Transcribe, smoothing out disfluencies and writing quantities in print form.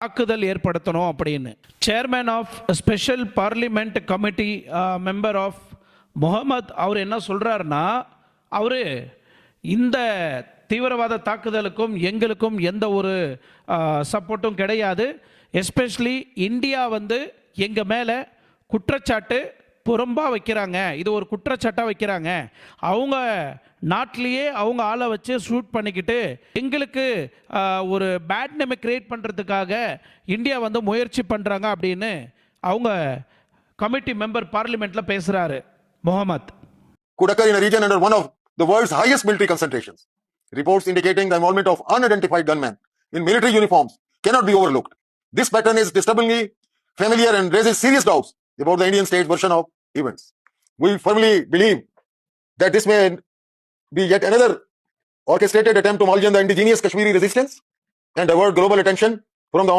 தாக்குதல் ஏற்படுத்தணும் அப்படின்னு. Chairman of special parliament committee member of Mohammed அவர் என்ன சொல்றாருன்னா, அவரு இந்த தீவிரவாத தாக்குதலுக்கும் எங்களுக்கும் எந்த ஒரு சப்போர்ட்டும் கிடையாது. எஸ்பெஷலி இந்தியா எங்க மேல குற்றச்சாட்டு புறம்பா வைக்கிறாங்க, இது ஒரு குற்றச்சாட்டாக வைக்கிறாங்க. அவங்க நாட்டிலேயே அவங்க ஆளை வச்சு ஷூட் பண்ணிக்கிட்டு எங்களுக்கு ஒரு பேட் நேமை கிரியேட் பண்ணுறதுக்காக இந்தியா முயற்சி பண்ணுறாங்க அப்படின்னு அவங்க கமிட்டி மெம்பர் பார்லிமெண்ட்டில் பேசுகிறாரு Mohammed. Could occur in a region under one of the world's highest military concentrations. Reports indicating the involvement of unidentified gunmen in military uniforms cannot be overlooked. This pattern is disturbingly familiar and raises serious doubts about the Indian state's version of events. We firmly believe that this may be yet another orchestrated attempt to mulligan the indigenous Kashmiri resistance and divert global attention from the